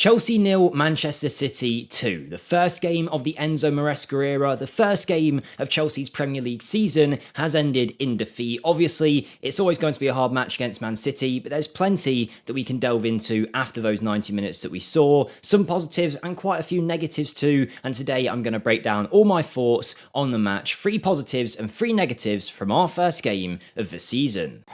Chelsea 0, Manchester City 2. The first game of the Enzo Maresca era, the first game of Chelsea's Premier League season has ended in defeat. Obviously, it's always going to be a hard match against Man City, but there's plenty that we can delve into after those 90 minutes that we saw. Some positives and quite a few negatives too, and today I'm going to break down all my thoughts on the match, 3 positives and 3 negatives from our first game of the season.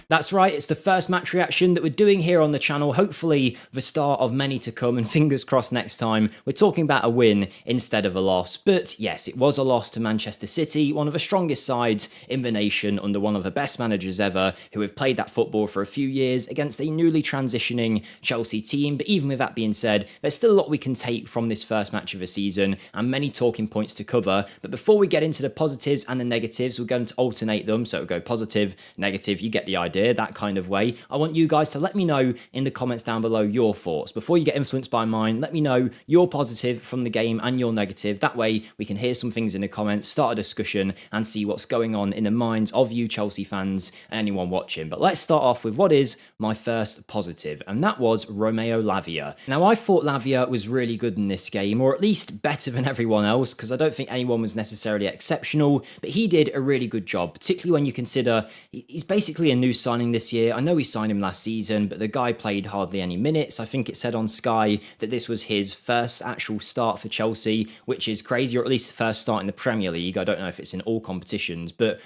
That's right, it's the first match reaction that we're doing here on the channel, hopefully the start of many to come, and fingers crossed next time we're talking about a win instead of a loss. But yes, it was a loss to Manchester City, one of the strongest sides in the nation under one of the best managers ever, who have played that football for a few years against a newly transitioning Chelsea team. But even with that being said, there's still a lot we can take from this first match of the season and many talking points to cover. But before we get into the positives and the negatives, we're going to alternate them, so it'll go positive, negative, you get the idea. That kind of way. I want you guys to let me know in the comments down below your thoughts. Before you get influenced by mine, let me know your positive from the game and your negative. That way we can hear some things in the comments, start a discussion and see what's going on in the minds of you Chelsea fans and anyone watching. But let's start off with what is my first positive, and that was Romeo Lavia. Now, I thought Lavia was really good in this game, or at least better than everyone else, because I don't think anyone was necessarily exceptional, but he did a really good job, particularly when you consider he's basically a new signing this year. I know we signed him last season, but the guy played hardly any minutes. I think it said on Sky that this was his first actual start for Chelsea, which is crazy, or at least the first start in the Premier League. I don't know if it's in all competitions, but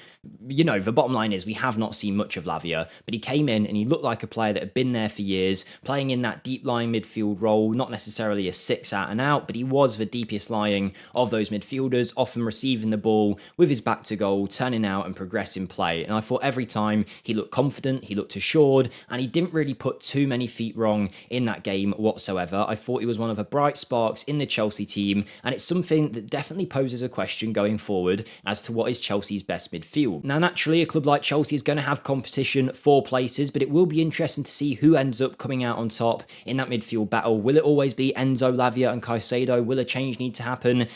you know, the bottom line is we have not seen much of Lavia, but he came in and he looked like a player that had been there for years, playing in that deep lying midfield role, not necessarily a 6 out and out, but he was the deepest lying of those midfielders, often receiving the ball with his back to goal, turning out and progressing play. And I thought every time he looked confident, he looked assured, and he didn't really put too many feet wrong in that game whatsoever. I thought he was one of the bright sparks in the Chelsea team, and it's something that definitely poses a question going forward as to what is Chelsea's best midfield. Now, naturally, a club like Chelsea is going to have competition for places, but it will be interesting to see who ends up coming out on top in that midfield battle. Will it always be Enzo, Lavia and Caicedo? Will a change need to happen?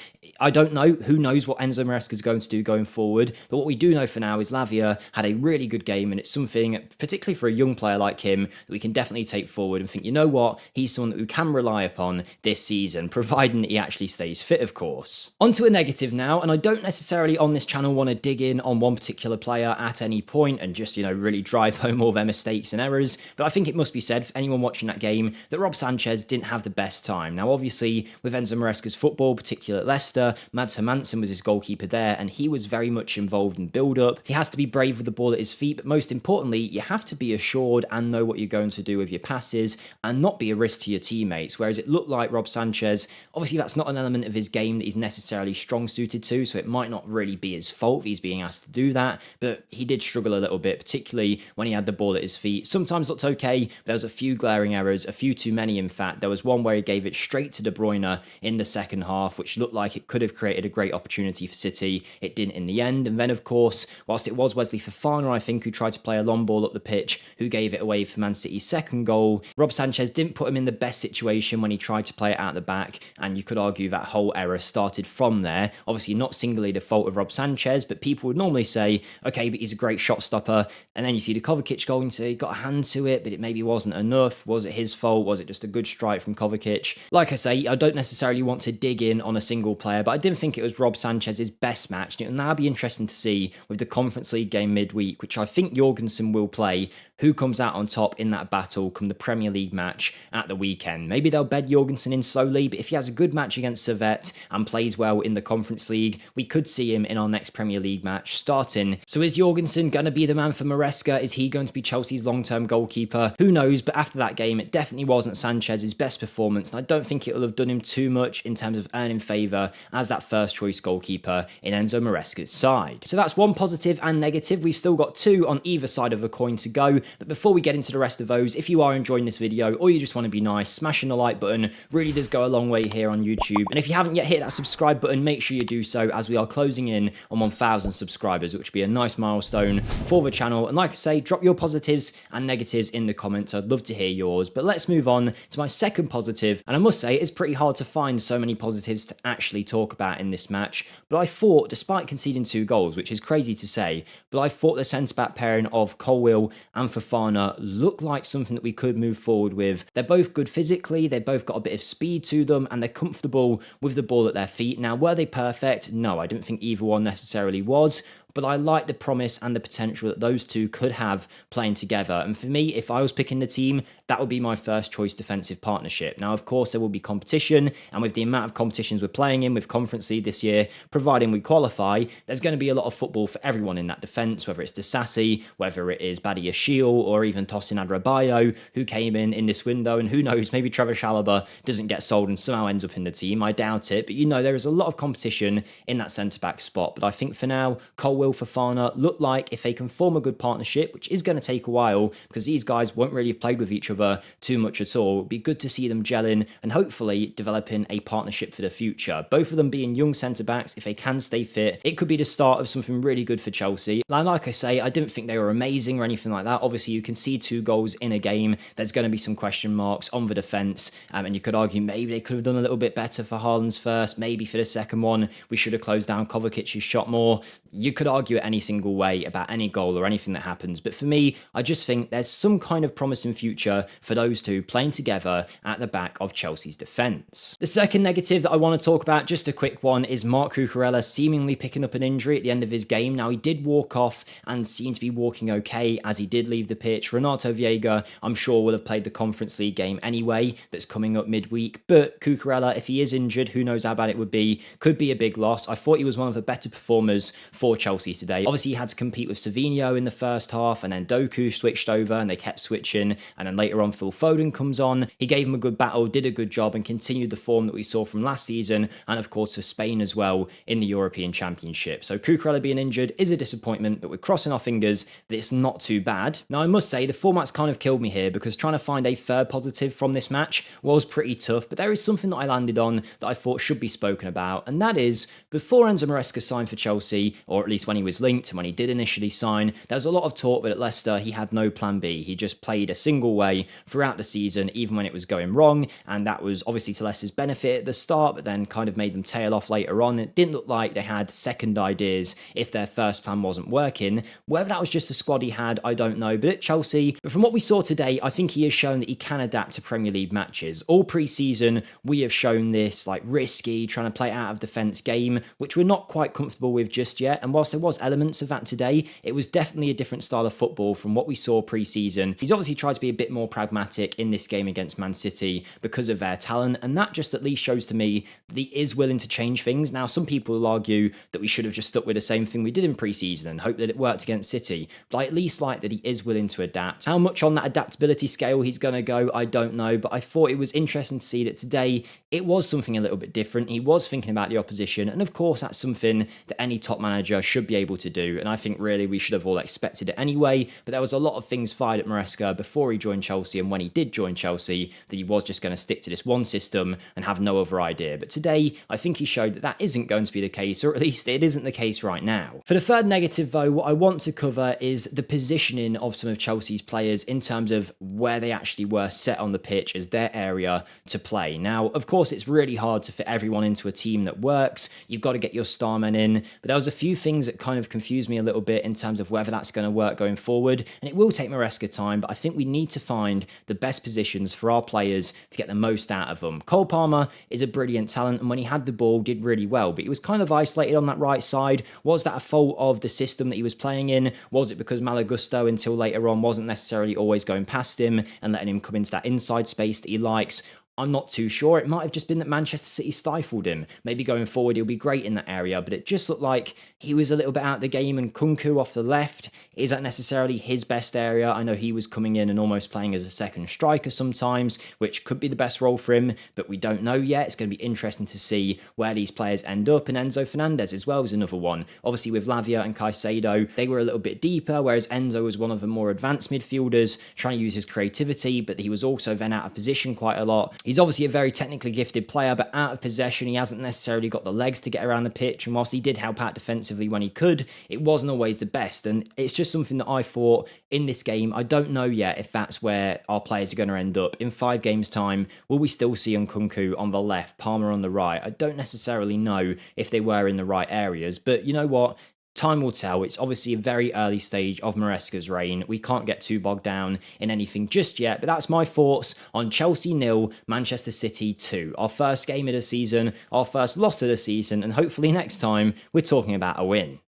I don't know. Who knows what Enzo Maresca is going to do going forward? But what we do know for now is Lavia had a really good game, and it's something, particularly for a young player like him, that we can definitely take forward and think, you know what, he's someone that we can rely upon this season, providing that he actually stays fit, of course. On to a negative now, and I don't necessarily on this channel want to dig in on one particular player at any point and just, you know, really drive home all their mistakes and errors, but I think it must be said for anyone watching that game that Rob Sanchez didn't have the best time. Now, obviously, with Enzo Maresca's football, particularly at Leicester, Mads Hermansen was his goalkeeper there, and he was very much involved in build-up. He has to be brave with the ball at his feet, but most importantly, you have to be assured and know what you're going to do with your passes and not be a risk to your teammates, whereas it looked like Rob Sanchez, obviously that's not an element of his game that he's necessarily strong-suited to, so it might not really be his fault if he's being asked to do that, but he did struggle a little bit, particularly when he had the ball at his feet. Sometimes looked okay, but there was a few glaring errors, a few too many in fact. There was one where he gave it straight to De Bruyne in the second half, which looked like it could have created a great opportunity for City. It didn't in the end. And then, of course, whilst it was Wesley Fofana, I think, who tried to play a long ball up the pitch, who gave it away for Man City's second goal, Rob Sanchez didn't put him in the best situation when he tried to play it out the back, and you could argue that whole error started from there. Obviously, not singly the fault of Rob Sanchez, but people would normally say, okay, but he's a great shot stopper, and then you see the Kovacic goal and say he got a hand to it, but it maybe wasn't enough. Was it his fault? Was it just a good strike from Kovacic? Like I say, I don't necessarily want to dig in on a single player, but I didn't think it was Rob Sanchez's best match. It'll now be interesting to see with the Conference League game midweek, which I think Jorgensen will play, who comes out on top in that battle come the Premier League match at the weekend. Maybe they'll bed Jorgensen in slowly, but if he has a good match against Servette and plays well in the Conference League, we could see him in our next Premier League match starting. So is Jorgensen going to be the man for Maresca? Is he going to be Chelsea's long-term goalkeeper? Who knows, but after that game, it definitely wasn't Sanchez's best performance, and I don't think it will have done him too much in terms of earning favour as that first-choice goalkeeper in Enzo Maresca's side. So that's one positive and negative. We've still got 2 on either side of the coin to go, but before we get into the rest of those, if you are enjoying this video or you just want to be nice, smashing the like button really does go a long way here on YouTube, and if you haven't yet hit that subscribe button, make sure you do so, as we are closing in on 1,000 subscribers, which would be a nice milestone for the channel. And like I say, drop your positives and negatives in the comments. I'd love to hear yours. But let's move on to my second positive, and I must say it's pretty hard to find so many positives to actually talk talk about in this match, but I thought, despite conceding 2 goals, which is crazy to say, but I thought the centre-back pairing of Colwill and Fofana looked like something that we could move forward with. They're both good physically, they've both got a bit of speed to them, and they're comfortable with the ball at their feet. Now, were they perfect? No, I didn't think either one necessarily was, but I like the promise and the potential that those two could have playing together. And for me, if I was picking the team, that would be my first choice defensive partnership. Now, of course, there will be competition, and with the amount of competitions we're playing in with Conference League this year, providing we qualify, there's going to be a lot of football for everyone in that defence, whether it's Disasi, whether it is Badia Shiel, or even Tosin Adrabayo, who came in this window, and who knows, maybe Trevor Chalobah doesn't get sold and somehow ends up in the team. I doubt it, but there is a lot of competition in that centre-back spot. But I think for now, Colwill, Fofana look like if they can form a good partnership, which is going to take a while because these guys won't really have played with each other too much at all. It'd be good to see them gelling and hopefully developing a partnership for the future. Both of them being young centre-backs, if they can stay fit, it could be the start of something really good for Chelsea. Like I say, I didn't think they were amazing or anything like that. Obviously, you can see 2 goals in a game. There's going to be some question marks on the defence, and you could argue maybe they could have done a little bit better for Haaland's first. Maybe for the second one, we should have closed down Kovacic's shot more. You could argue it any single way about any goal or anything that happens, but for me, I just think there's some kind of promising future for those two playing together at the back of Chelsea's defence. The second negative that I want to talk about, just a quick one, is Marc Cucurella seemingly picking up an injury at the end of his game. Now, he did walk off and seemed to be walking okay as he did leave the pitch. Renato Viega, I'm sure, will have played the Conference League game anyway, that's coming up midweek, but Cucurella, if he is injured, who knows how bad it would be, could be a big loss. I thought he was one of the better performers for Chelsea today. Obviously, he had to compete with Savinho in the first half, and then Doku switched over, and they kept switching, and then later on Phil Foden comes on. He gave him a good battle, did a good job, and continued the form that we saw from last season, and of course for Spain as well in the European Championship. So Cucurella being injured is a disappointment, but we're crossing our fingers that it's not too bad. Now, I must say, the format's kind of killed me here, because trying to find a third positive from this match was pretty tough, but there is something that I landed on that I thought should be spoken about, and that is, before Enzo Maresca signed for Chelsea, or at least when he was linked and when he did initially sign, there was a lot of talk that at Leicester he had no plan B. He just played a single way throughout the season, even when it was going wrong, and that was obviously to Leicester's benefit at the start, but then kind of made them tail off later on. It didn't look like they had second ideas if their first plan wasn't working. Whether that was just the squad he had, I don't know, but at Chelsea, but from what we saw today, I think he has shown that he can adapt to Premier League matches. All pre-season, we have shown this risky, trying to play out of defence game, which we're not quite comfortable with just yet, and whilst there was elements of that today, it was definitely a different style of football from what we saw pre-season. He's obviously tried to be a bit more pragmatic in this game against Man City because of their talent, and that just at least shows to me that he is willing to change things. Now, some people will argue that we should have just stuck with the same thing we did in pre-season and hope that it worked against City, but I at least like that he is willing to adapt. How much on that adaptability scale he's going to go, I don't know, but I thought it was interesting to see that today it was something a little bit different. He was thinking about the opposition, and of course that's something that any top manager should be able to do, and I think really we should have all expected it anyway, but there was a lot of things fired at Maresca before he joined Chelsea and when he did join Chelsea that he was just going to stick to this one system and have no other idea. But today, I think he showed that that isn't going to be the case, or at least it isn't the case right now. For the third negative though, what I want to cover is the positioning of some of Chelsea's players in terms of where they actually were set on the pitch as their area to play. Now, of course, it's really hard to fit everyone into a team that works. You've got to get your star men in, but there was a few things that kind of confused me a little bit in terms of whether that's going to work going forward, and it will take Maresca time, but I think we need to find the best positions for our players to get the most out of them. Cole Palmer is a brilliant talent, and when he had the ball, did really well, but he was kind of isolated on that right side. Was that a fault of the system that he was playing in? Was it because Malagusto, until later on, wasn't necessarily always going past him and letting him come into that inside space that he likes? I'm not too sure. It might have just been that Manchester City stifled him. Maybe going forward he'll be great in that area, but it just looked like he was a little bit out of the game, and Kunku off the left, is that necessarily his best area? I know he was coming in and almost playing as a second striker sometimes, which could be the best role for him, but we don't know yet. It's going to be interesting to see where these players end up, and Enzo Fernandez as well is another one. Obviously with Lavia and Caicedo, they were a little bit deeper, whereas Enzo was one of the more advanced midfielders, trying to use his creativity, but he was also then out of position quite a lot. He's obviously a very technically gifted player, but out of possession, he hasn't necessarily got the legs to get around the pitch. And whilst he did help out defensively when he could, it wasn't always the best. And it's just something that I thought in this game, I don't know yet if that's where our players are going to end up. In 5 games' time, will we still see Nkunku on the left, Palmer on the right? I don't necessarily know if they were in the right areas, but you know what? Time will tell. It's obviously a very early stage of Maresca's reign. We can't get too bogged down in anything just yet, but that's my thoughts on Chelsea 0, Manchester City 2. Our first game of the season, our first loss of the season, and hopefully next time we're talking about a win.